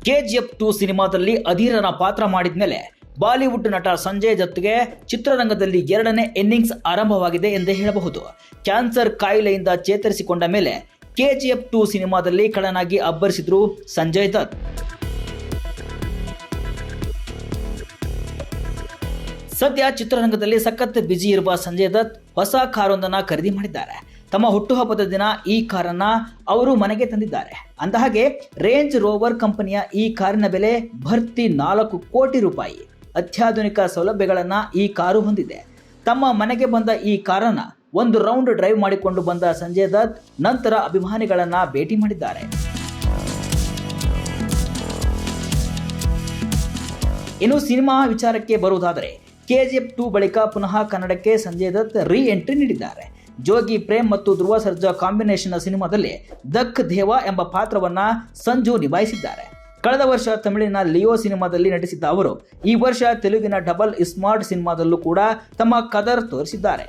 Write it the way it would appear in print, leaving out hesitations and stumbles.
KGF 2 ಸಿನಿಮಾದಲ್ಲಿ ಅಧೀರನ ಪಾತ್ರ ಮಾಡಿದ್ಮೇಲೆ ಬಾಲಿವುಡ್ ನಟ ಸಂಜಯ್ ದತ್ಗೆ ಚಿತ್ರರಂಗದಲ್ಲಿ ಎರಡನೇ ಇನ್ನಿಂಗ್ಸ್ ಆರಂಭವಾಗಿದೆ ಎಂದೇ ಹೇಳಬಹುದು. ಕ್ಯಾನ್ಸರ್ ಕಾಯಿಲೆಯಿಂದ ಚೇತರಿಸಿಕೊಂಡ ಮೇಲೆ ಕೆಜಿಎಫ್ 2 ಸಿನಿಮಾದಲ್ಲಿ ಖಳನಾಗಿ ಅಬ್ಬರಿಸಿದ್ರು ಸಂಜಯ್ ದತ್. ಸದ್ಯ ಚಿತ್ರರಂಗದಲ್ಲಿ ಸಖತ್ ಬಿಜಿ ಇರುವ ಸಂಜಯ್ ದತ್ ಹೊಸ ಕಾರೊಂದನ್ನ ಖರೀದಿ ಮಾಡಿದ್ದಾರೆ. ತಮ್ಮ ಹುಟ್ಟುಹಬ್ಬದ ದಿನ ಈ ಕಾರನ್ನ ಅವರು ಮನೆಗೆ ತಂದಿದ್ದಾರೆ. ಅಂದಹಾಗೆ ರೇಂಜ್ ರೋವರ್ ಕಂಪನಿಯ ಈ ಕಾರಿನ ಬೆಲೆ ಭರ್ತಿ 4 ಕೋಟಿ ರೂಪಾಯಿ. ಅತ್ಯಾಧುನಿಕ ಸೌಲಭ್ಯಗಳನ್ನ ಈ ಕಾರು ಹೊಂದಿದೆ. ತಮ್ಮ ಮನೆಗೆ ಬಂದ ಈ ಕಾರನ್ನ ಒಂದು ರೌಂಡ್ ಡ್ರೈವ್ ಮಾಡಿಕೊಂಡು ಬಂದ ಸಂಜಯ್ ದತ್ ನಂತರ ಅಭಿಮಾನಿಗಳನ್ನ ಭೇಟಿ ಮಾಡಿದ್ದಾರೆ. ಇನ್ನು ಸಿನಿಮಾ ವಿಚಾರಕ್ಕೆ ಬರುವುದಾದರೆ ಕೆಜಿಎಫ್ 2 ಬಳಿಕ ಪುನಃ ಕನ್ನಡಕ್ಕೆ ಸಂಜಯ್ ದತ್ ರೀ ಎಂಟ್ರಿ ನೀಡಿದ್ದಾರೆ. ಜೋಗಿ ಪ್ರೇಮ್ ಮತ್ತು ಧ್ರುವ ಸರ್ಜಾ ಕಾಂಬಿನೇಷನ್ ಸಿನಿಮಾದಲ್ಲಿ ದಕ್ ದೇವಾ ಎಂಬ ಪಾತ್ರವನ್ನ ಸಂಜು ನಿಭಾಯಿಸಿದ್ದಾರೆ. ಕಳೆದ ವರ್ಷ ತಮಿಳಿನ ಲಿಯೋ ಸಿನಿಮಾದಲ್ಲಿ ನಟಿಸಿದ್ದ ಅವರು ಈ ವರ್ಷ ತೆಲುಗಿನ ಡಬಲ್ ಸ್ಮಾರ್ಟ್ ಸಿನಿಮಾದಲ್ಲೂ ಕೂಡ ತಮ್ಮ ಕದರ್ ತೋರಿಸಿದ್ದಾರೆ.